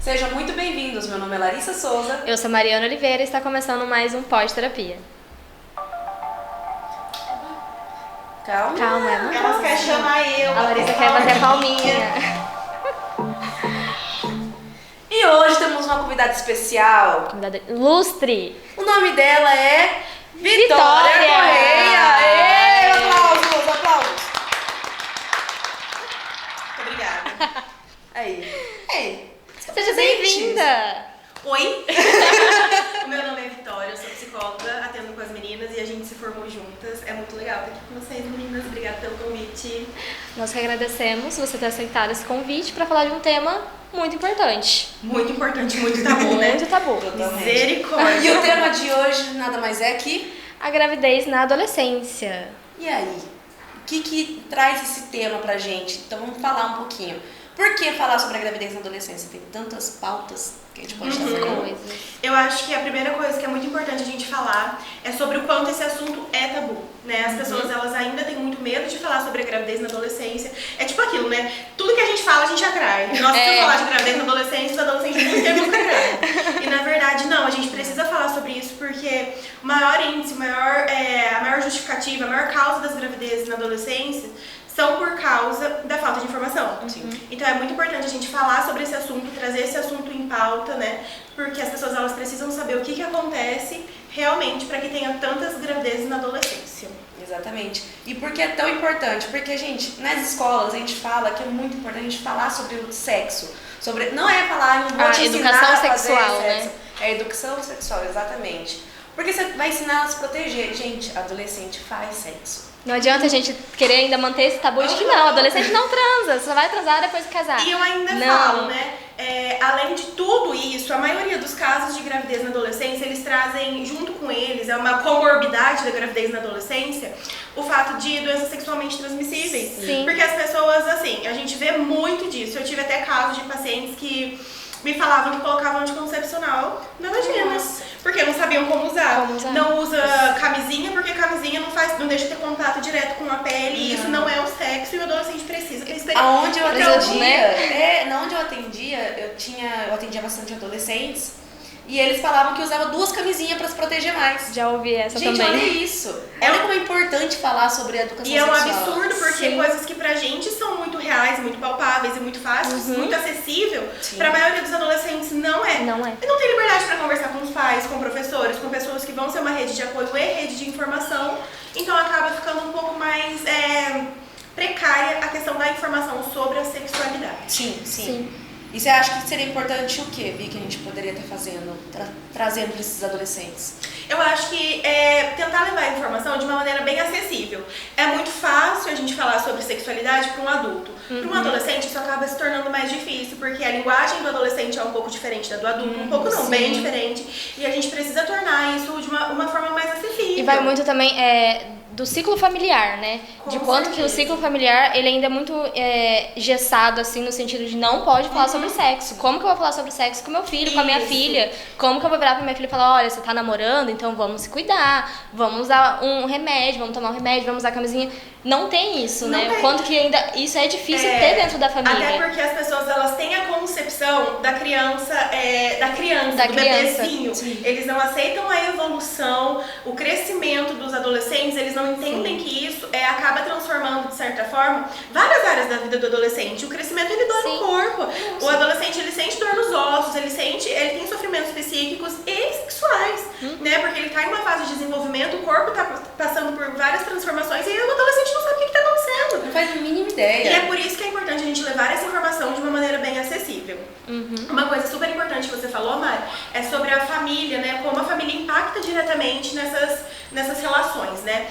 Sejam muito bem-vindos, meu nome é Larissa Souza. Eu sou Mariana Oliveira e está começando mais um Pós-Terapia. Calma. Ela quer chamar eu. A Larissa quer bater a palminha. E hoje temos uma convidada especial. Convidada ilustre. O nome dela é Vitória Vitória! Correia. Ê, aplausos. Muito obrigada. Ei. Seja bem-vinda. Oi. O meu nome é Vitória, eu sou psicóloga, atendo com as meninas e a gente se formou juntas. É muito legal estar aqui com vocês, meninas. Obrigada pelo convite. Nós que agradecemos você ter aceitado esse convite para falar de um tema muito importante. Muito importante, muito tabu, né? Muito tabu. Totalmente. Misericórdia. E o tema de hoje nada mais é que... A gravidez na adolescência. E aí? O que traz esse tema pra gente? Então vamos falar um pouquinho. Por que falar sobre a gravidez na adolescência? Tem tantas pautas que a gente pode estar falando. Eu acho que a primeira coisa que é muito importante a gente falar é sobre o quanto esse assunto é tabu, né? As pessoas, elas ainda têm muito medo de falar sobre a gravidez na adolescência. É tipo aquilo, né? Tudo que a gente fala, a gente atrai. Nós precisamos falar de gravidez na adolescência, os adolescentes muito tempo nunca atraem. E na verdade, não, a gente precisa falar sobre isso porque o maior índice, a maior justificativa, a maior causa das gravidezes na adolescência são por causa da falta de informação. Sim. Então é muito importante a gente falar sobre esse assunto, trazer esse assunto em pauta, né? Porque as pessoas, elas precisam saber o que acontece realmente para que tenha tantas gravidezes na adolescência. Exatamente. E por que é tão importante? Porque, gente, nas escolas a gente fala que é muito importante a gente falar sobre o sexo. Não é falar, não vou te ensinar educação a fazer sexual, sexo. né? É educação sexual, exatamente. Porque você vai ensinar ela a se proteger. Gente, adolescente faz sexo. Não adianta a gente querer ainda manter esse tabu de que não, adolescente não transa, só vai transar depois de casar. E eu ainda falo, né? Além de tudo isso, a maioria dos casos de gravidez na adolescência, eles trazem junto com eles, é uma comorbidade da gravidez na adolescência, o fato de doenças sexualmente transmissíveis. Sim. Porque as pessoas, assim, a gente vê muito disso. Eu tive até casos de pacientes que me falavam que colocavam anticoncepcional na vagina. Nossa. Porque não sabiam como usar. Como usar. Não usa camisinha, porque camisinha não deixa ter contato direto com a pele. E isso não é o sexo e o adolescente precisa ter experiência. Aonde eu Precisa, atendia, né? onde eu atendia, eu atendia bastante adolescentes e eles falavam que usava 2 camisinhas pra se proteger mais. Já ouvi essa Gente, também. olha isso. Olha como é importante falar sobre a educação E é um sexual. absurdo, porque Sim. coisas que pra gente são muito reais, muito palpáveis e muito fáceis, muito acessível, Sim. pra maioria dos adolescentes não é. Não é. E não tem liberdade pra conversar com os pais, com professores, com pessoas que vão ser uma rede de apoio e rede de informação. Então acaba ficando um pouco mais precária a questão da informação sobre a sexualidade. Sim. E você acha que seria importante o que, Vi, que a gente poderia estar fazendo, trazendo para esses adolescentes? Eu acho que tentar levar a informação de uma maneira bem acessível. É muito fácil a gente falar sobre sexualidade para um adulto. Para um adolescente, isso acaba se tornando mais difícil, porque a linguagem do adolescente é um pouco diferente da do adulto, um pouco não, bem diferente. E a gente precisa tornar isso de uma forma mais acessível. E vai muito também do ciclo familiar, né? Com de quanto que o certeza. ciclo familiar, ele ainda é muito gessado, assim, no sentido de não pode falar sobre sexo. Como que eu vou falar sobre sexo com meu filho, com a minha Isso. filha? Como que eu vou virar pra minha filha e falar, olha, você tá namorando, então vamos se cuidar, vamos usar um remédio, vamos tomar um remédio, vamos usar camisinha. Não tem isso, Não né? tem. O quanto que ainda isso é difícil ter dentro da família. Até porque as pessoas, elas têm a concepção da criança, Da do criança. bebezinho. Eles não aceitam a evolução, o crescimento dos adolescentes, eles não entendem que isso acaba transformando, de certa forma, várias áreas da vida do adolescente. O crescimento, ele dói no corpo. O adolescente, ele sente dor nos ossos, ele tem sofrimentos psíquicos e sexuais, né? Porque ele tá em uma fase de desenvolvimento, o corpo tá passando por várias transformações e o adolescente não sabe o que tá acontecendo. Não faz a mínima E ideia. é por isso que é importante a gente levar essa informação de uma maneira bem acessível. Uma coisa super importante que você falou, Mari, é sobre a família, né? Como a família impacta diretamente nessas relações, né?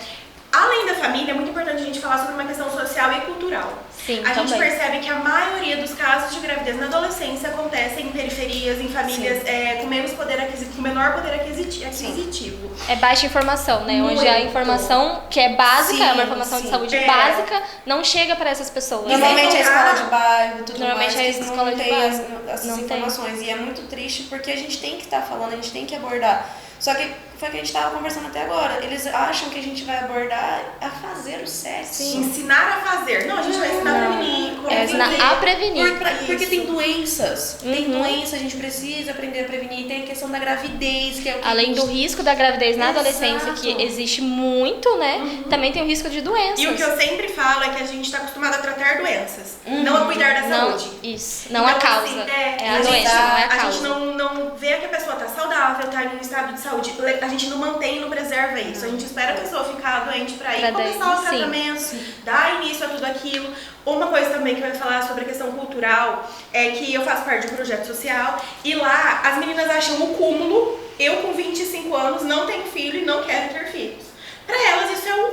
Além da família, é muito importante a gente falar sobre uma questão social e cultural. Sim, a gente também. percebe que a maioria dos casos de gravidez na adolescência acontecem em periferias, em famílias com menos poder aquisitivo, com menor poder aquisitivo. É baixa informação, né? Muito. Onde a informação que é básica, Sim, é uma informação de sim. saúde básica, não chega para essas pessoas. Normalmente é a escola de bairro, tudo Normalmente mais, é que escola não de tem bairro. essas Não tem. informações. E é muito triste porque a gente tem que estar falando, a gente tem que abordar. Só que foi o que a gente tava conversando até agora. Eles acham que a gente vai abordar a fazer o sexo. Ensinar a fazer. Não, a gente vai ensinar a prevenir. Como ensinar a prevenir. Porque tem doenças. Tem doença, a gente precisa aprender a prevenir. Tem a questão da gravidez, que é o que Além do risco da gravidez na adolescência, Exato. que existe muito, né? Também tem o risco de doenças. E o que eu sempre falo é que a gente tá acostumado a tratar doenças, não a cuidar da saúde. Isso, não a Então, causa. assim, é a doença, não é a A causa. gente não vê que a pessoa tá saudável, tá em um estado de saúde. A gente não mantém e não preserva isso. A gente espera a pessoa ficar doente pra ir Pra começar daí, o tratamento, dar início a tudo aquilo. Uma coisa também que eu ia falar sobre a questão cultural é que eu faço parte de um projeto social e lá as meninas acham o cúmulo. Eu com 25 anos não tenho filho e não quero ter filhos. Pra elas isso é o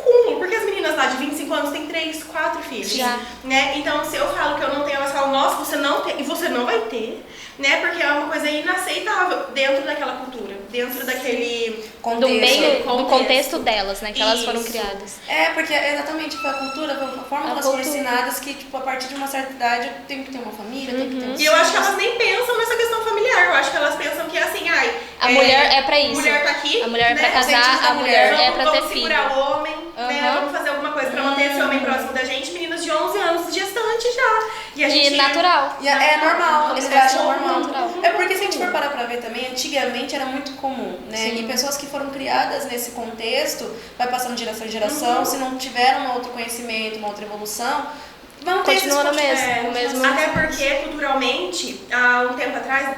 cúmulo, porque as meninas lá de 25 anos têm 3, 4 filhos. Já. Né? Então, se eu falo que eu não tenho, elas falam, nossa, você não tem, e você não vai ter, né? Porque é uma coisa inaceitável dentro daquela cultura, dentro daquele Do meio, do contexto. contexto delas, né? Que elas foram Isso. criadas. Porque exatamente foi a cultura, foi a forma que elas foram ensinadas que, tipo, a partir de uma certa idade eu tenho que ter uma família, tenho que ter um E eu acho que elas nem pensam nessa questão familiar. Eu acho que elas pensam que é assim, A mulher é pra isso. A mulher tá aqui, A mulher é pra né? casar, a mulher é pra ter vamos filho. segurar o homem, né? Vamos fazer alguma coisa pra manter esse homem próximo da gente. Meninas de 11 anos gestante já. E a gente... E natural. E é normal, eles acham normal. Natural. É porque se a gente for parar pra ver também, antigamente era muito comum, né? E pessoas que foram criadas nesse contexto, vai passando de geração em geração, se não tiveram um outro conhecimento, uma outra evolução, vão ter Continua no esses mesmo. O mesmo. Até porque, culturalmente, há um tempo atrás,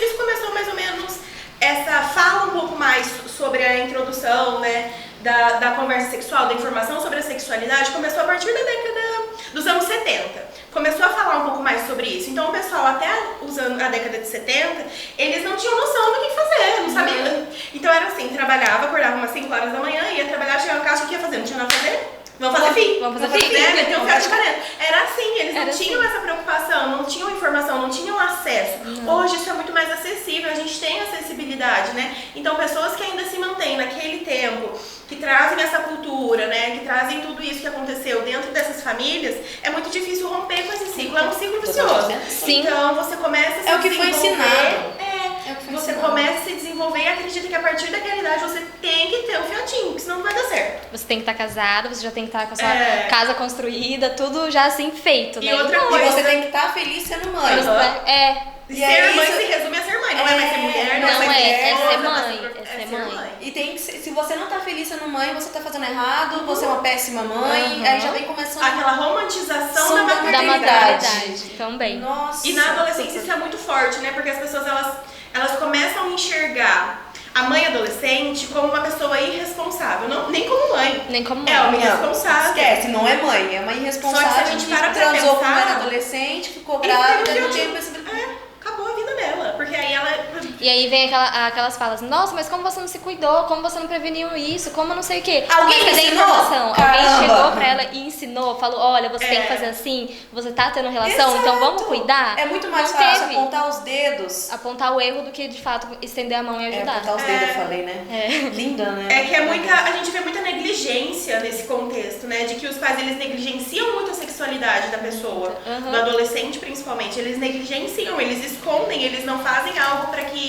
isso começou mais ou menos, essa fala um pouco mais sobre a introdução, né, da conversa sexual, da informação sobre a sexualidade, começou a partir da década dos anos 70. Começou a falar um pouco mais sobre isso. Então o pessoal, até usando a década de 70, eles não tinham noção do que fazer, não sabiam. Então era assim, trabalhava, acordava umas 5 horas da manhã, ia trabalhar, chegava em casa, o que ia fazer? Não tinha nada a fazer? Vamos fazer filho. Vamos fazer filho. Né? Meter um fiado de caneta. Era assim, eles Era não tinham essa preocupação, não tinham informação, não tinham acesso. Hoje isso é muito mais acessível, a gente tem acessibilidade, né? Então pessoas que ainda se mantêm naquele tempo, que trazem essa cultura, né? Que trazem tudo isso que aconteceu dentro dessas famílias, é muito difícil romper com esse ciclo, é um ciclo vicioso. Sim. Então você começa a se É o que foi desenvolver, ensinado. você começa a se desenvolver e acredita que a partir daquela idade você tem que ter um fiatinho, porque senão não vai dar certo. Você tem que estar casado, você já tem que estar com a sua casa construída, tudo já assim feito, E né? outra E coisa, você tem que estar feliz sendo mãe. ser E aí mãe isso- se resume a ser mãe, não é mais ser mulher, não é mais é, é esposa, ser não mãe, é ser mãe. E tem que ser, se você não tá feliz sendo mãe, você tá fazendo errado, você é uma péssima mãe, aí já vem começando Aquela romantização Som da da Da maternidade. maternidade também. Nossa. E na adolescência isso é muito forte, né? Porque as pessoas elas começam a enxergar a mãe adolescente como uma pessoa irresponsável, não, nem como mãe. Nem como É uma mãe. irresponsável. Esquece, não é mãe, é uma irresponsável. Só que se a gente para pra transou com pensar- ela adolescente, ficou E grávida, teve um não tinha filho. possibilidade. Acabou a vida dela. Porque aí ela. E aí vem aquelas falas, nossa, mas como você não se cuidou, como você não preveniu isso, como não sei o quê. Alguém Mas cadê a ensinou? informação? Caramba. Alguém chegou pra ela e ensinou, falou, olha, você tem que fazer assim, você tá tendo relação, então vamos Exato. cuidar. É muito mais Não fácil teve. apontar os dedos. Apontar o erro do que, de fato, estender a mão e ajudar. Apontar os dedos, eu falei, né? Linda, né? É que a gente vê muita negligência nesse contexto, né? De que os pais, eles negligenciam muito a sexualidade da pessoa, Uhum. do adolescente principalmente. Eles negligenciam, eles escondem, eles não fazem algo para que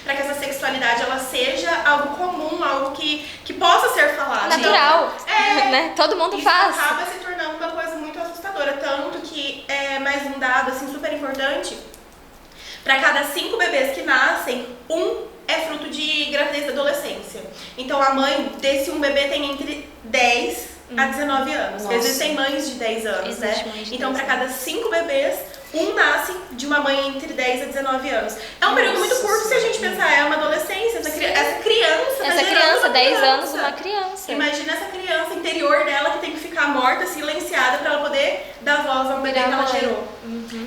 essa sexualidade ela seja algo comum, algo que possa ser falado. Natural, É. né? Todo mundo Isso faz. acaba se tornando uma coisa muito assustadora, tanto que é mais um dado assim super importante. Para cada 5 bebês que nascem, um é fruto de gravidez da adolescência. Então a mãe desse um bebê tem entre 10 a 19 anos. Nossa. Existem mães de 10 anos, Existe né? mães de Então 10 para cada 5 bebês, um nasce de uma mãe entre 10 a 19 anos. É um período muito curto se a gente pensar, é uma adolescência, essa criança tá Essa gerando criança, uma 10 anos, criança. uma criança. Imagina essa criança interior dela que tem que ficar morta, silenciada para ela poder dar voz ao bebê que ela mãe. gerou.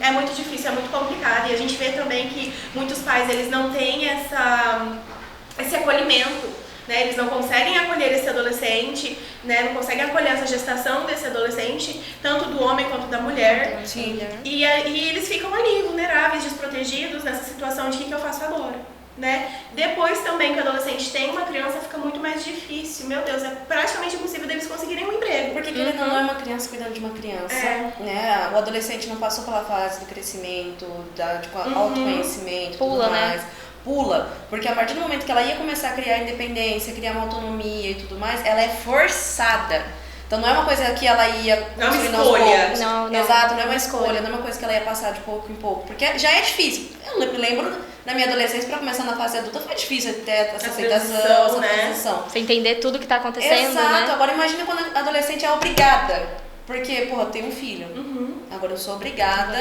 É muito difícil, é muito complicado e a gente vê também que muitos pais eles não têm esse acolhimento. Né, eles não conseguem acolher esse adolescente, né, não conseguem acolher essa gestação desse adolescente, tanto do homem quanto da mulher. Sim. E eles ficam ali, vulneráveis, desprotegidos nessa situação de o que eu faço agora. Né? Depois também que o adolescente tem uma criança, fica muito mais difícil. Meu Deus, é praticamente impossível deles conseguirem um emprego. Porque querendo ou não é uma criança cuidando de uma criança, né? O adolescente não passou pela fase do crescimento, de autoconhecimento, Pula, tudo né? mais. pula, porque a partir do momento que ela ia começar a criar independência, criar uma autonomia e tudo mais, ela é forçada. Então não é uma coisa que ela ia construindo aos poucos. Não. Exato, não é uma escolha, não é uma coisa que ela ia passar de pouco em pouco. Porque já é difícil. Eu me lembro, na minha adolescência, pra começar na fase adulta, foi difícil ter essa aceitação, essa transição. Você entender tudo que tá acontecendo, Exato. né? Agora imagina quando a adolescente é obrigada. Porque, porra, eu tenho um filho. Agora eu sou obrigada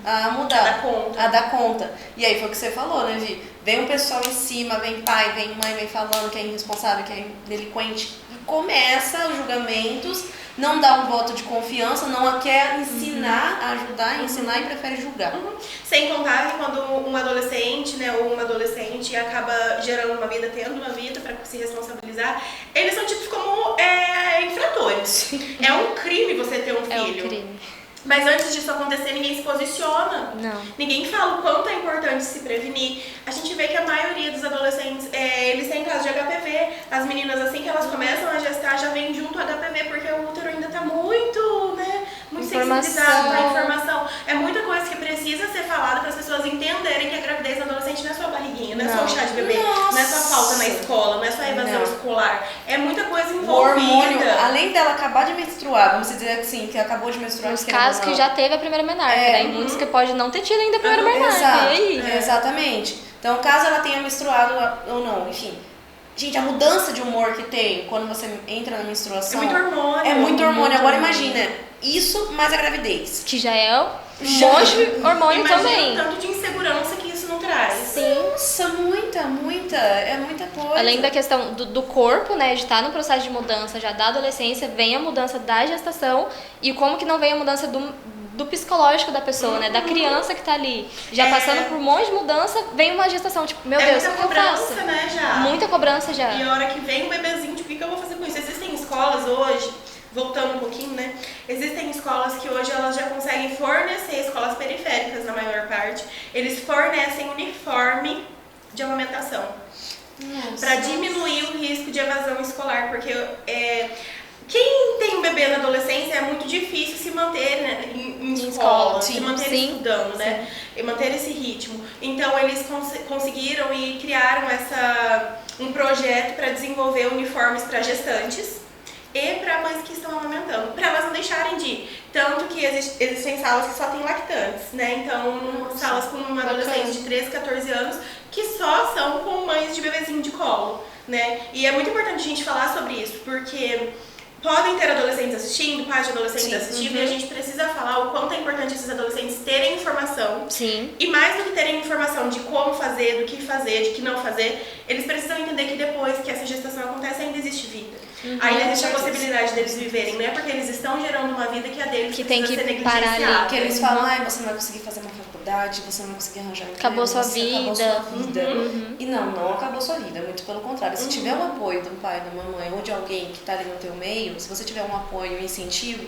a mudar. A dar conta. E aí foi o que você falou, né, Vi? Vem um pessoal em cima, vem pai, vem mãe, vem falando que é irresponsável, que é delinquente. E começa os julgamentos, não dá um voto de confiança, não quer ensinar, ajudar, ensinar e prefere julgar. Sem contar que quando um adolescente, né, ou uma adolescente acaba gerando uma vida, tendo uma vida para se responsabilizar, eles são tidos como infratores. É um crime você ter um filho. É um crime. Mas antes disso acontecer, ninguém se posiciona. Não. Ninguém fala o quanto é importante se prevenir. A gente vê que a maioria dos adolescentes, eles têm caso de HPV. As meninas, assim que elas começam a gestar, já vem junto a HPV, porque o útero ainda tá muito, né, muito sensibilizado pra informação. É muita coisa que precisa ser falada para as pessoas entenderem que a gravidez na adolescente não é só a barriguinha, não é só o chá de bebê, não é só a falta na escola, não é só a evasão escolar. É muita coisa envolvida. O hormônio, além dela acabar de menstruar, vamos dizer assim, que acabou de menstruar. Nos casos que já teve a primeira menarca, né? E muitos que pode não ter tido ainda a primeira menarca. Exato, E aí? Exatamente. Então, caso ela tenha menstruado ou não, enfim. Gente, a mudança de humor que tem quando você entra na menstruação... É muito hormônio. É muito hormônio. Agora imagina, isso mais a gravidez. Que já é um monte de hormônio também. Imagina o tanto de insegurança que isso não traz. Sim. Nossa, muita. É muita coisa. Além da questão do corpo, né, de estar no processo de mudança já da adolescência, vem a mudança da gestação e como que não vem a mudança do psicológico da pessoa, né, da criança que tá ali. Já passando por um monte de mudança, vem uma gestação, tipo, meu Deus, o que eu faço? Muita cobrança, né, já. Muita cobrança já. E a hora que vem o bebezinho, tipo, o que eu vou fazer com isso? Existem escolas hoje, voltando um pouquinho, né? Existem escolas que hoje elas já conseguem fornecer, escolas periféricas na maior parte, eles fornecem uniforme de amamentação. Para diminuir o risco de evasão escolar, porque quem tem um bebê na adolescência é muito difícil se manter, né, em escola, se manter estudando, né? E manter esse ritmo. Então eles conseguiram e criaram um projeto para desenvolver uniformes para gestantes e para mães que estão amamentando, para elas não deixarem de ir. Tanto que existem salas que só tem lactantes, né? Então, salas com uma adolescente de 13, 14 anos que só são com mães de bebezinho de colo, né? E é muito importante a gente falar sobre isso, porque podem ter adolescentes assistindo, pais de adolescentes assistindo, e a gente precisa falar o quanto é importante esses adolescentes terem informação. Sim. E mais do que terem informação de como fazer, do que fazer, de que não fazer, eles precisam entender que depois que essa gestação acontece, ainda existe vida. Ainda existe a possibilidade deles viverem, não é porque eles estão gerando uma vida que a deles que tem que ser parar ali. Que eles falam, você não vai conseguir fazer uma faculdade, você não vai conseguir arranjar um emprego, acabou sua vida. E não acabou sua vida, muito pelo contrário. Se tiver o apoio do pai, da mamãe ou de alguém que está ali no teu meio, se você tiver um apoio, um incentivo,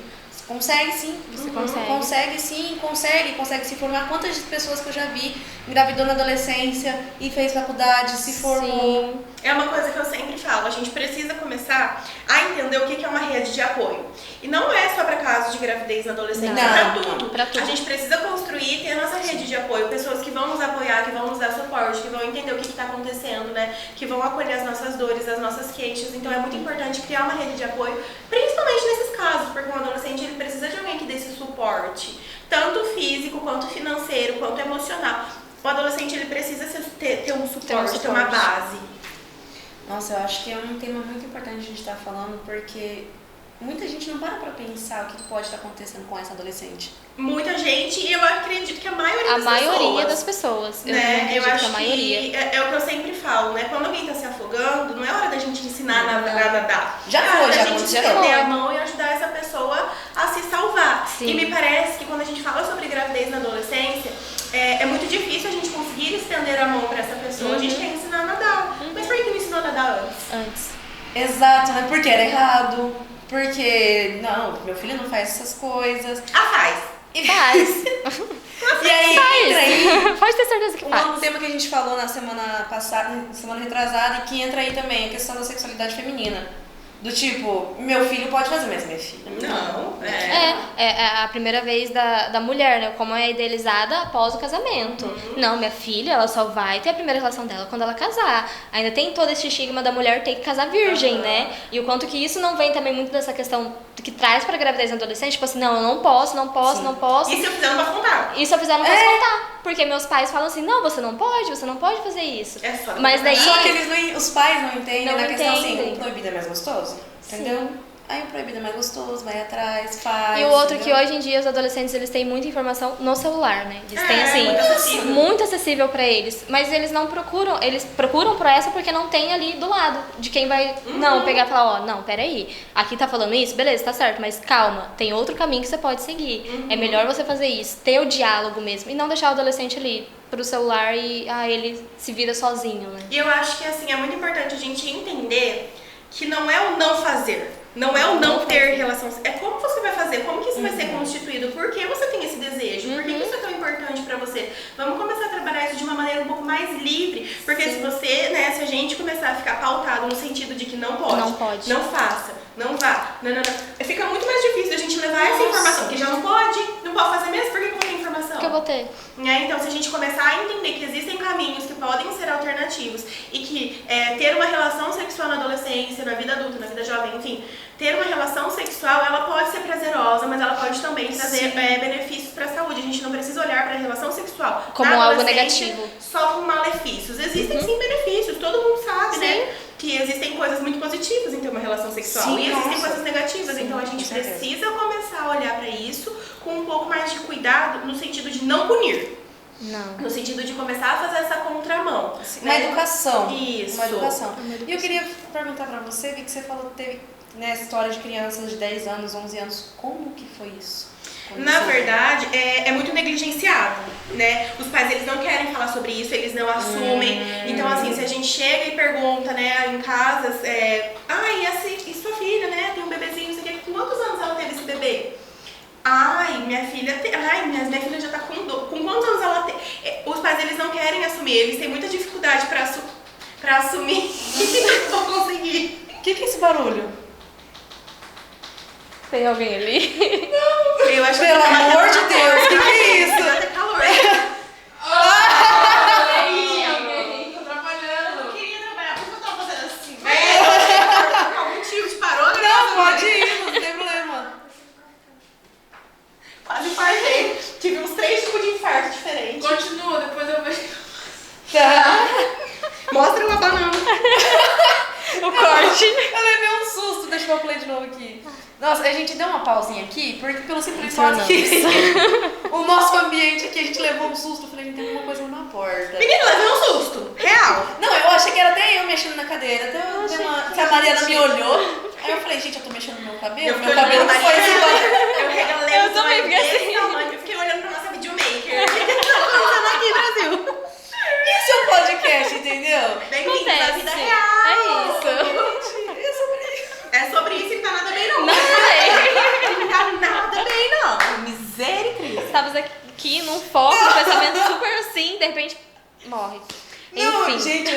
consegue sim. Você consegue. Consegue sim, consegue se formar. Quantas pessoas que eu já vi engravidou na adolescência e fez faculdade, se formou. Sim. É uma coisa que eu sempre falo, a gente precisa começar a entender o que é uma rede de apoio. E não é só para casos de gravidez na adolescência, é para tudo. A gente precisa construir e ter a nossa rede de apoio, pessoas que vão nos apoiar, que vão nos dar suporte, que vão entender o que está acontecendo, né? Que vão acolher as nossas dores, as nossas queixas. Então é muito importante criar uma rede de apoio, principalmente nesses casos, porque um adolescente ele precisa de alguém que dê esse suporte, tanto físico, quanto financeiro, quanto emocional. O adolescente ele precisa ter um suporte, ter uma base. Nossa, eu acho que é um tema muito importante a gente estar falando, porque muita gente não para pensar o que pode estar acontecendo com essa adolescente. Muita gente, e eu acredito que a maioria das pessoas. Né? Eu acho que a maioria. É o que eu sempre falo, né? Quando alguém está se afogando, não é hora da gente ensinar a nadar. Já é foi, hora já da gente estender a mão e ajudar essa pessoa a se salvar. Sim. E me parece que quando a gente fala sobre gravidez na adolescência, é muito difícil a gente conseguir estender a mão para essa pessoa. A gente quer ensinar a nadar. Mas por que não ensinou a nadar antes? Exato, né? Porque era errado. Porque, não, meu filho não faz essas coisas. Faz. E faz. E aí, entra aí. Pode ter certeza que faz. Um tema que a gente falou na semana passada, semana retrasada, e que entra aí também, a questão da sexualidade feminina. Do tipo, meu filho pode fazer, mas minha filha não. É a primeira vez da mulher, né? Como é idealizada após o casamento. Não, minha filha, ela só vai ter a primeira relação dela quando ela casar. Ainda tem todo esse estigma da mulher ter que casar virgem, né? E o quanto que isso não vem também muito dessa questão que traz pra gravidez na adolescente, tipo assim, não, eu não posso. E se eu fizer, não posso contar. E se eu fizer, não posso contar. Porque meus pais falam assim, não, você não pode fazer isso. É só. Mas daí... Só que os pais não entendem Não na questão entendem. assim, o proibido é mais gostoso, entendeu? Aí o proibido é mais gostoso, vai atrás, faz. E o outro entendeu? que hoje em dia os adolescentes eles têm muita informação no celular, né? Eles têm assim, muito acessível. muito acessível pra eles, mas eles não procuram, eles procuram por essa porque não tem ali do lado de quem vai não pegar e falar, ó, não, peraí, aqui tá falando isso, beleza, tá certo, mas calma, tem outro caminho que você pode seguir. É melhor você fazer isso, ter o diálogo mesmo e não deixar o adolescente ali pro celular e ele se vira sozinho, né? E eu acho que assim, é muito importante a gente entender que não é o não fazer. Não é o não ter relação. É como você vai fazer, como que isso vai ser constituído, por que você tem esse desejo, por que isso é tão importante pra você. Vamos começar a trabalhar isso de uma maneira um pouco mais livre, porque se você, né, se a gente começar a ficar pautado no sentido de que não pode, não faça, não vá, não, fica muito mais difícil a gente levar essa informação, que já não pode fazer mesmo, por que eu vou ter informação? Que eu vou ter. Então, se a gente começar a entender que existem caminhos que podem ser alternativos e que ter uma relação sexual na adolescência, na vida adulta, na vida jovem, enfim, ter uma relação sexual, ela pode ser prazerosa, mas ela pode também trazer benefícios para a saúde. A gente não precisa olhar para a relação sexual como algo negativo, só com malefícios. Existem sim benefícios, todo mundo sabe, né? Que existem coisas muito positivas em ter uma relação sexual e existem coisas negativas. Então a gente precisa começar a olhar para isso com um pouco mais de cuidado, no sentido de não punir. Não. No sentido de começar a fazer essa contramão. Uma educação. Isso. Uma educação. E eu queria perguntar pra você, vi que você falou que teve história de crianças de 10 anos, 11 anos. Como que foi isso? Na verdade, é muito negligenciado, né? Os pais, eles não querem falar sobre isso, eles não assumem. Então, assim, se a gente chega e pergunta, né, em casas, e sua filha, né, tem um bebezinho, não sei o que, com quantos anos ela teve esse bebê? Minha filha já tá com quantos anos ela tem? Os pais, eles não querem assumir, eles têm muita dificuldade pra assumir. Não vou conseguir. O que é esse barulho? Tem alguém ali? Não, eu acho Pelo amor de Deus, o que é isso? Vai ter calor. Tô trabalhando. Eu queria trabalhar, por que eu tava fazendo assim? Por algum motivo te parou? Não, pode ir, não tem problema. Quase infartei. Tive uns 3 tipos de infarto diferentes. Continua, depois eu vejo. Tá. Mostra uma banana. O corte. Eu levei um susto, deixa eu play de novo aqui. Nossa, a gente deu uma pausinha aqui, porque pelo simples fato que o nosso ambiente aqui, a gente levou um susto. Eu falei, tem alguma coisa na porta. Menina, levei um susto. Real. Não, eu achei que era até eu mexendo na cadeira. Até que a Mariana me olhou. Aí eu falei, gente, eu tô mexendo no meu cabelo. Meu cabelo não foi esse. Eu regalei Eu também fiquei assim. Eu fiquei olhando pra nossa videomaker. O que tá acontecendo aqui, Brasil? Isso é um podcast, entendeu? Bem-vindos à vida real. É isso. É sobre isso e não tá nada bem, não. Não sei. Não tá nada bem, não. Misericórdia. Estavas aqui num foco, um pensamento super assim, de repente morre. Não, Enfim. gente,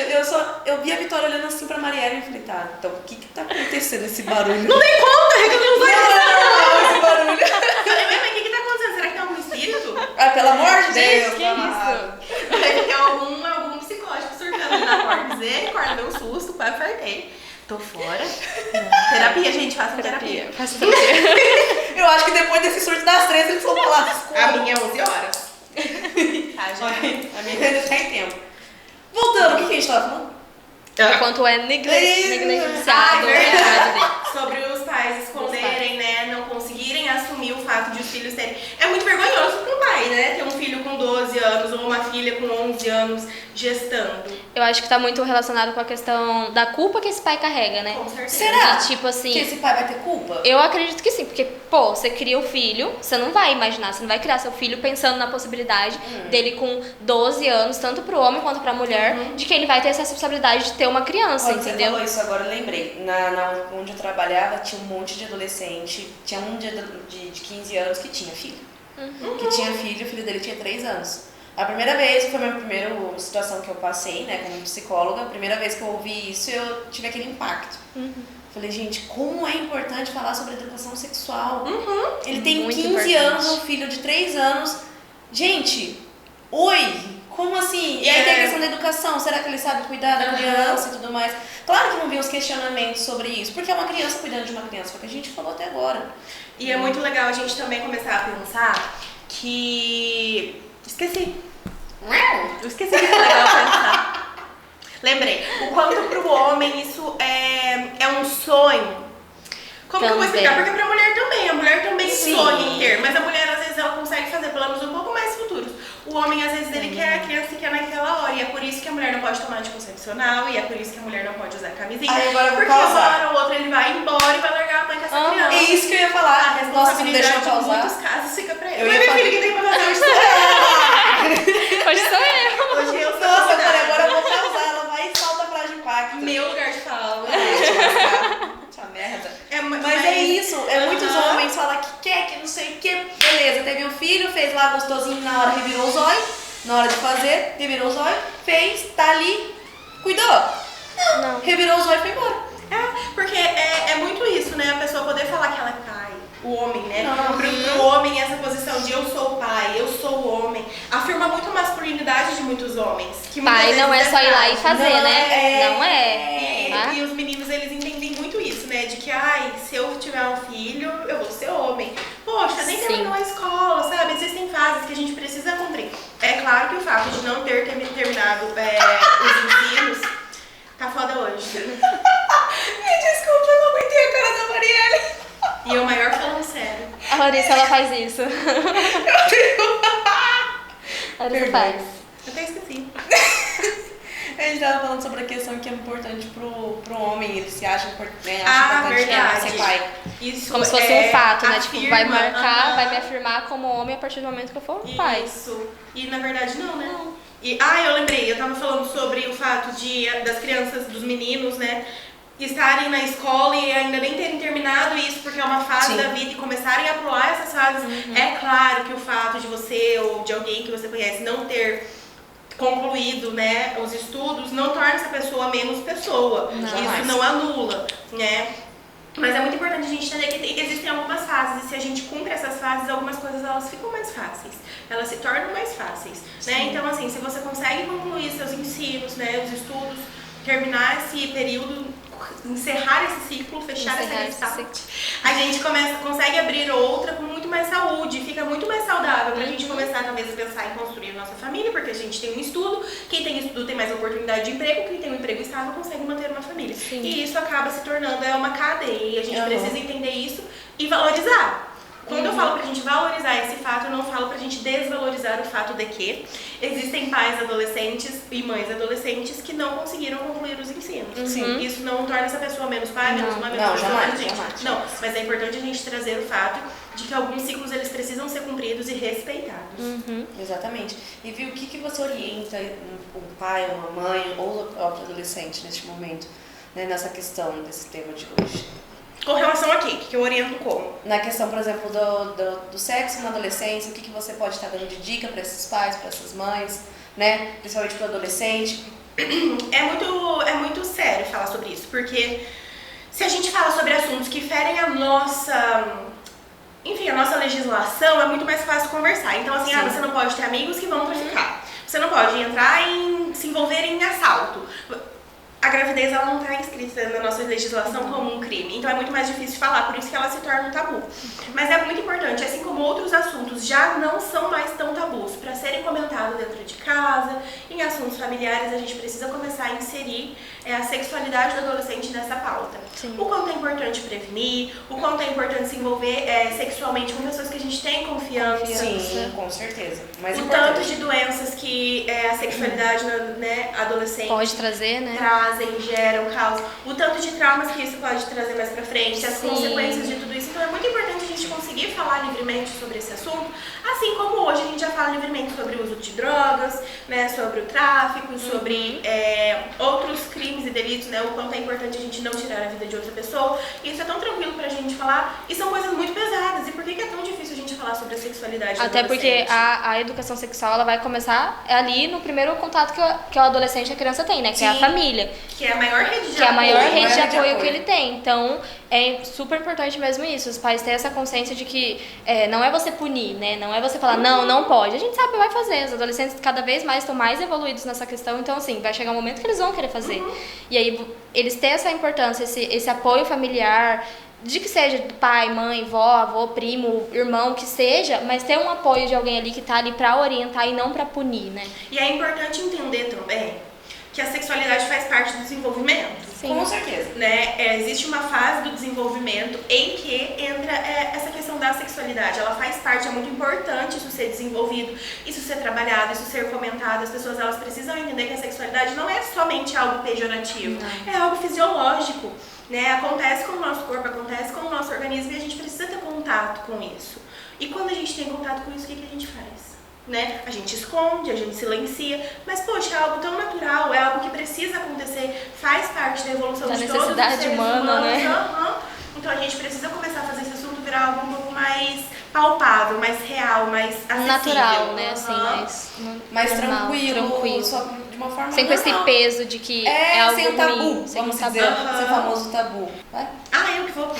eu vi a Vitória olhando assim pra Mariana e falei, tá, então o que tá acontecendo esse barulho? Não tem conta, regalei os olhos. Não, esse barulho. Falei, mas o que tá acontecendo? Será que tem algum espírito? Ah, pelo amor de Deus. Que isso? Deve ter algum psicótico surtando na porta. Misericórdia, deu um susto, quase fartei. Tô fora. Terapia, gente, façam terapia. Faça terapia. Eu acho que depois desse surto das 3 eles vão falar. A minha é 11 horas. A minha ainda tá em tempo. Voltando, o que a gente tava falando? O quanto é negligenciado. Sobre os pais esconderem, né? Não conseguirem assumir o fato de os filhos terem. É muito vergonhoso para um pai, né? Ter um filho com 12 anos ou uma filha com 11 anos gestando. Eu acho que tá muito relacionado com a questão da culpa que esse pai carrega, né? Com certeza. Será? De, tipo assim, Que esse pai vai ter culpa? eu acredito que sim, porque, pô, você cria o filho, você não vai imaginar, você não vai criar seu filho pensando na possibilidade dele com 12 anos, tanto pro homem quanto pra mulher, de que ele vai ter essa responsabilidade de ter uma criança, Quando entendeu? Você falou isso agora, eu lembrei. Onde eu trabalhava, tinha um monte de adolescente, tinha um de 15 anos que tinha filho. Que tinha filho, o filho dele tinha 3 anos. A primeira vez, foi a minha primeira situação que eu passei, né, como psicóloga, a primeira vez que eu ouvi isso, eu tive aquele impacto. Falei, gente, como é importante falar sobre educação sexual. Ele tem Muito 15 importante. anos, um filho de 3 anos. Gente, como assim? E aí tem a questão da educação, será que ele sabe cuidar da criança e tudo mais? Claro que não vi os questionamentos sobre isso, porque é uma criança cuidando de uma criança, foi o que a gente falou até agora. E é muito legal a gente também começar a pensar que... Esqueci que é legal pensar. Lembrei. O quanto pro homem isso é um sonho. Como que eu vou explicar? Porque pra mulher também. A mulher também sonha em ter. Mas a mulher, às vezes, ela consegue fazer planos um pouco mais futuros. O homem, às vezes, ele quer a criança e quer naquela hora. E é por isso que a mulher não pode tomar anticoncepcional. E é por isso que a mulher não pode usar camisinha. Agora porque uma hora ou outra ele vai embora e vai largar a mãe com essa criança. É isso que eu ia falar. A responsabilidade em muitos casos fica pra ele. Mas minha filha que tem que fazer isso. Hoje sou eu. Hoje eu sou Nossa, eu falei, agora eu vou causar. Ela vai e solta a frase de impacto. meu lugar de fala. Puta merda. Mas é isso, muitos homens falam que quer, que não sei o que, beleza, teve um filho, fez lá gostosinho na hora, revirou o zóio, na hora de fazer, revirou o zóio, fez, tá ali, cuidou. Não. Revirou o zóio e foi embora. Porque é muito isso, né, a pessoa poder falar que ela é pai, o homem, né, pro homem essa posição de eu sou o pai, eu sou o homem, afirma muito a masculinidade de muitos homens. Que pai não é só ir lá e fazer, não, né? Não é. E os meninos, eles entendem muito isso, né? De que, se eu tiver um filho, eu vou ser homem. Poxa, nem terminou a escola, sabe? Existem fases que a gente precisa cumprir. É claro que o fato de não ter terminado os ensinos tá foda hoje. Desculpa, eu não aguentei a cara da Marielle. E o maior falando sério. A Larissa, ela faz isso. A Larissa faz. Eu até esqueci. A gente tava falando sobre a questão que é importante pro homem, ele se acha importante, né? Verdade. Ser pai. Isso como se fosse um fato, né? Afirma, Tipo, vai marcar, vai me afirmar como homem a partir do momento que eu for pai. Isso. E na verdade não, né? E, eu lembrei, eu tava falando sobre o fato das crianças, dos meninos, né? Estarem na escola e ainda nem terem terminado isso porque é uma fase da vida e começarem a pular essas fases. É claro que o fato de você ou de alguém que você conhece não ter concluído, né, os estudos não torna essa pessoa menos pessoa. Isso não anula, né? Mas é muito importante a gente entender que existem algumas fases e se a gente cumpre essas fases, algumas coisas elas ficam mais fáceis, elas se tornam mais fáceis, né? Então assim, se você consegue concluir seus ensinos, né, os estudos, terminar esse período, encerrar esse ciclo, fechar essa questão, a gente consegue abrir outra com muito mais saúde, fica muito mais saudável pra gente começar talvez a pensar em construir a nossa família, porque a gente tem um estudo, quem tem estudo tem mais oportunidade de emprego, quem tem um emprego estável consegue manter uma família. E isso acaba se tornando uma cadeia e a gente precisa entender isso e valorizar. Quando eu falo pra gente valorizar esse fato, eu não falo pra gente desvalorizar o fato de que existem pais adolescentes e mães adolescentes que não conseguiram concluir os ensinos. Isso não torna essa pessoa menos pai, menos mãe, menos pessoa, menos gente. Não, mas é importante a gente trazer o fato de que alguns ciclos eles precisam ser cumpridos e respeitados. Exatamente. E viu, o que você orienta um pai, uma mãe ou outro adolescente neste momento, né, nessa questão desse tema de hoje? Com relação a quê? Que eu oriento como? Na questão, por exemplo, do sexo na adolescência, o que você pode estar dando de dica para esses pais, para essas mães, né? Principalmente para o adolescente. É muito sério falar sobre isso, porque se a gente fala sobre assuntos que ferem a nossa legislação, é muito mais fácil conversar. Então, assim, você não pode ter amigos que vão traficar. Você não pode se envolver em assalto. A gravidez ela não está inscrita na nossa legislação como um crime, então é muito mais difícil de falar, por isso que ela se torna um tabu. Mas é muito importante, assim como outros assuntos já não são mais tão tabus, para serem comentados dentro de casa, em assuntos familiares, a gente precisa começar a inserir a sexualidade do adolescente nessa pauta. O quanto é importante prevenir, o quanto é importante se envolver sexualmente com pessoas que a gente tem confiança. Sim, com certeza. Mas tanto de doenças que a sexualidade adolescente pode trazer, né? Geram, causam, o tanto de traumas que isso pode trazer mais pra frente, as consequências de tudo isso. Então é muito importante a gente conseguir conseguir falar livremente sobre esse assunto, assim como hoje a gente já fala livremente sobre o uso de drogas, né, sobre o tráfico, sobre outros crimes e delitos, né, o quanto é importante a gente não tirar a vida de outra pessoa. Isso é tão tranquilo pra gente falar, e são coisas muito pesadas. E por que é tão difícil a gente falar sobre a sexualidade? Até porque a educação sexual, ela vai começar ali no primeiro contato que o adolescente e a criança tem, né? Que é a família. Que é a maior rede de que é a maior apoio. rede de apoio que ele tem. Então, é super importante mesmo isso. Os pais terem essa consciência de que não é você punir, né? Não é você falar, não pode. A gente sabe que vai fazer. Os adolescentes cada vez mais estão mais evoluídos nessa questão. Então, assim, vai chegar um momento que eles vão querer fazer. E aí, eles têm essa importância, esse apoio familiar, de que seja pai, mãe, vó, avô, primo, irmão, que seja, mas ter um apoio de alguém ali que tá ali pra orientar e não pra punir, né? E é importante entender também que a sexualidade faz parte do desenvolvimento. Sim. Com certeza. Né? Existe uma fase do desenvolvimento em que entra essa questão da sexualidade. Ela faz parte, é muito importante isso ser desenvolvido, isso ser trabalhado, isso ser fomentado. As pessoas elas precisam entender que a sexualidade não é somente algo pejorativo, é algo fisiológico. Né? Acontece com o nosso corpo, acontece com o nosso organismo e a gente precisa ter contato com isso. E quando a gente tem contato com isso, o que a gente faz? Né? A gente esconde, a gente silencia, mas poxa, é algo tão natural, é algo que precisa acontecer, faz parte da evolução de todos os seres humanos, né? Então a gente precisa começar a fazer esse assunto virar algo um pouco mais palpável, mais real, mais acessível. Natural, né? Assim, mais tranquilo. Só de uma forma sem com esse peso de que é algo sem o tabu, ruim, vamos dizer, sem famoso tabu. Vai? Eu que vou.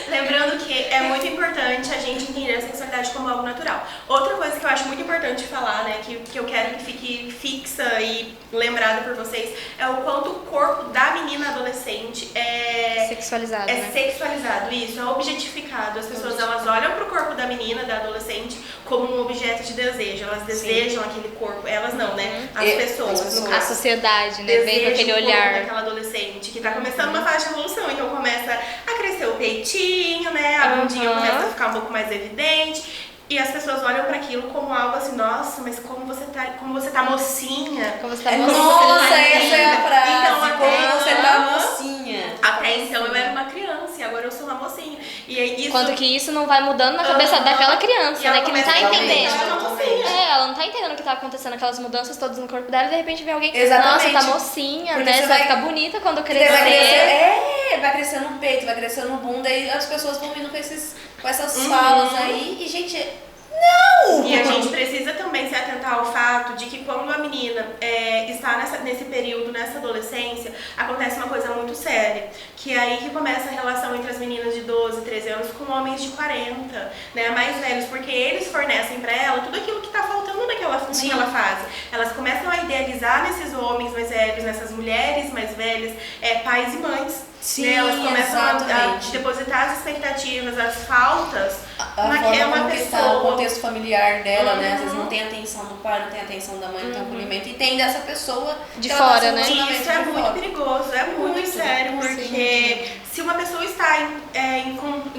Lembrando que é muito importante a gente entender a sexualidade como algo natural. Outra coisa que eu acho muito importante falar, né, que eu quero que fique fixa e lembrada por vocês, é o quanto o corpo da menina adolescente é sexualizado, sexualizado, isso, é objetificado. As pessoas elas olham pro corpo da menina, da adolescente, como um objeto de desejo. Elas desejam aquele corpo, elas não, né? As pessoas. A sociedade, né? Vem com aquele olhar daquela adolescente que tá começando uma fase de evolução, então começa a crescer o peitinho, né? A bundinha começa a ficar um pouco mais evidente. E as pessoas olham para aquilo como algo assim, nossa, mas como você tá mocinha. Como você tá mocinha. Nossa, essa é a frase. Então, como você tá mocinha. Até então eu era uma criança e agora eu sou uma mocinha. E isso... Quanto que isso não vai mudando na cabeça daquela criança, né? Que não tá entendendo. Ela não tá entendendo o que tá acontecendo, aquelas mudanças todas no corpo dela, e de repente vem alguém, exatamente. Nossa, tá mocinha, porque né? Você vai ficar bonita quando crescer. Vai crescendo no peito, vai crescendo no bunda, e as pessoas vão vindo com essas falas aí, e gente, não! E a gente precisa também se atentar ao fato de que quando a menina está nesse período, nessa adolescência, acontece uma coisa muito séria, que é aí que começa a relação entre as meninas de 12, 13 anos com homens de 40, né, mais velhos, porque eles fornecem pra ela tudo aquilo que tá faltando naquela fase. Elas começam a idealizar nesses homens mais velhos, nessas mulheres mais velhas, pais e mães. Sim, né? Elas começam a depositar as expectativas, as faltas naquela pessoa. Tá o contexto familiar dela, né? Às vezes não tem atenção do pai, não tem atenção da mãe, não tem acolhimento, e tem dessa pessoa de fora, né? Isso é muito perigoso, é muito sério, porque se uma pessoa está em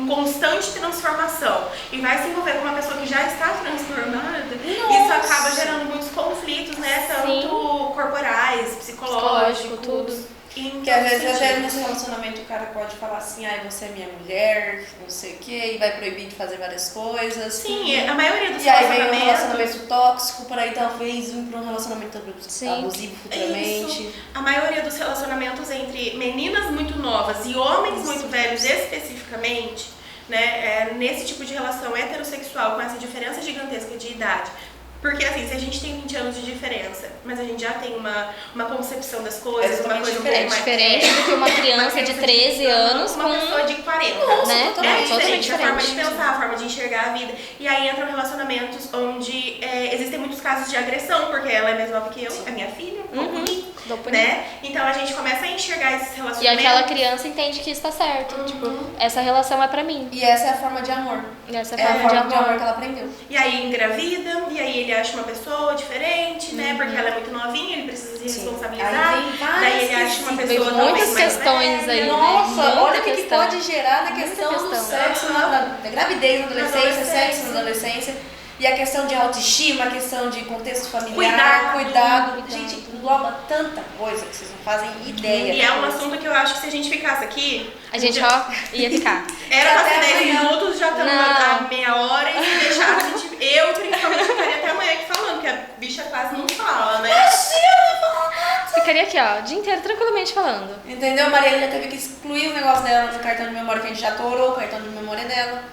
constante transformação e vai se envolver com uma pessoa que já está transformada, isso acaba gerando muitos conflitos, né? Tanto corporais, psicológicos, tudo. Que às vezes até nesse relacionamento o cara pode falar assim, você é minha mulher, não sei o que, e vai proibir de fazer várias coisas. Sim, a maioria dos relacionamentos. E aí vem um relacionamento tóxico, por aí talvez vir para um relacionamento abusivo futuramente. Isso. A maioria dos relacionamentos entre meninas muito novas e homens muito velhos especificamente, né, nesse tipo de relação heterossexual, com essa diferença gigantesca de idade. Porque assim, se a gente tem 20 anos de diferença, mas a gente já tem uma concepção das coisas, uma coisa diferente do que uma criança de 13 anos com uma pessoa de 40, né? Totalmente diferente. A forma de pensar, a forma de enxergar a vida. E aí entram relacionamentos onde existem muitos casos de agressão, porque ela é mais nova que eu, é minha filha, vou punir, né? Então a gente começa a enxergar esses relacionamentos. E aquela criança entende que isso tá certo. Tipo, essa relação é pra mim. E essa é a forma de amor. Essa é a forma de amor que ela aprendeu. E aí engravida, e aí ele acha uma pessoa diferente, né? Porque ela é muito novinha, ele precisa se responsabilizar. Daí ele acha uma pessoa muitas questões aí, Nossa, olha o que pode gerar na questão do sexo, da gravidez na adolescência, sexo na adolescência. E a questão de autoestima, a questão de contexto familiar, cuidado. Gente, engloba tanta coisa que vocês não fazem ideia. E é um assunto que eu acho que se a gente ficasse aqui... A gente, ia ficar. Era pra ser 10 minutos, já estamos a meia hora e se deixar, eu principalmente ficaria até amanhã aqui falando, porque a bicha quase não fala, né? Ficaria aqui, ó, o dia inteiro tranquilamente falando. Entendeu? A Marielle já teve que excluir o negócio dela no cartão de memória, que a gente já torou o cartão de memória dela.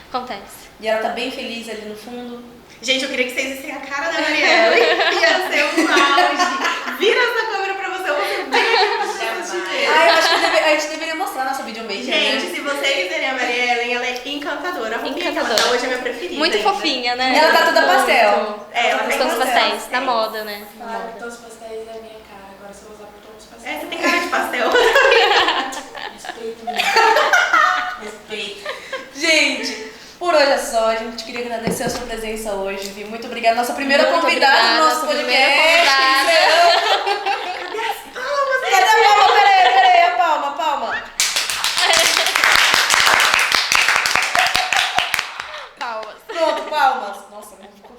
Acontece. E ela tá bem feliz ali no fundo. Gente, eu queria que vocês vissem a cara da Marielle. Ia ser um auge. Vira essa câmera pra você, eu vou ver eu acho que a gente deveria mostrar nossa videomaker. Gente, se vocês verem a Marielle, ela é encantadora. A roupinha que ela tá hoje é minha preferida. Muito fofinha, né? Ela tá toda pastel. Ela tá tons pastéis, na moda, né? Claro, tons pastéis é a minha cara. Agora se eu usar por tons pastéis. Você tem cara de pastel. Respeito mesmo. Respeito. Gente, por hoje é só. A gente queria agradecer a sua presença hoje, Vi. Muito obrigada. Nossa primeira convidada do nosso podcast. Cadê a palma? Peraí, a palma. Palmas. Pronto, palmas. Nossa, não ficou.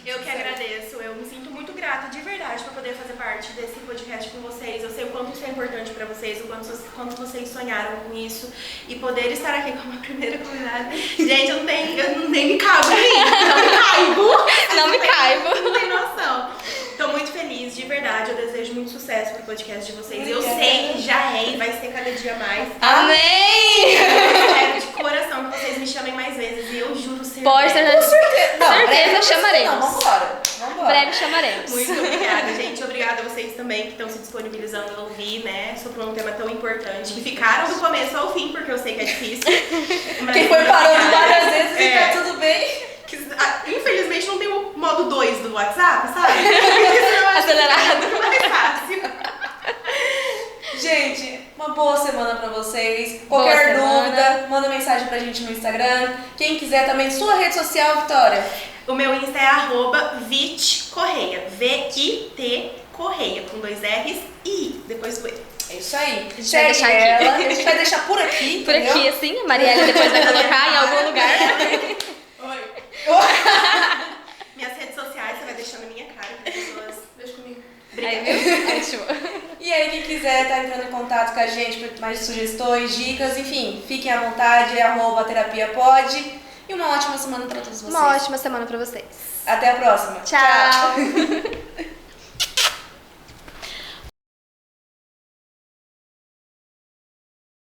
Eu que agradeço, eu me sinto muito grata de verdade por poder fazer parte desse podcast com vocês. Eu sei o quanto isso é importante pra vocês, o quanto vocês sonharam com isso e poder estar aqui como a primeira convidada. Gente, eu nem me caibo Não me caibo. Não tem noção. Tô muito feliz, de verdade. Eu desejo muito sucesso pro podcast de vocês. Eu sei que já é e vai ser cada dia mais. Amém! Eu espero de coração que vocês me chamem mais vezes e eu juro ser. Pode ser. Com certeza. Certeza chamaremos. Não, vambora. Breve chamaremos. Muito obrigada, gente. Obrigada a vocês também que estão se disponibilizando a ouvir, né? Sobre um tema tão importante. Que ficaram do começo ao fim, porque eu sei que é difícil. Quem foi parando várias vezes e tá tudo bem. Infelizmente não tem o modo 2 do WhatsApp, sabe? Acelerado. Mais fácil. Gente, uma boa semana pra vocês. Qualquer dúvida, manda mensagem pra gente no Instagram. Quem quiser também, sua rede social, Vitória. O meu Insta é @vitcorreia. V-I-T Correia, com 2 R's e I, depois do E. É isso aí. A gente Segue vai deixar ela. aqui. A gente vai deixar por aqui, Por entendeu? aqui, assim, a Marielle depois vai colocar em algum lugar. Minhas redes sociais você vai deixar na minha cara, para as pessoas. Deixa comigo. Aí, viu? Ótimo. E aí, quem quiser tá entrando em contato com a gente para mais sugestões, dicas, enfim, fiquem à vontade, @terapiapod. E uma ótima semana pra todos vocês. Uma ótima semana pra vocês. Até a próxima. Tchau.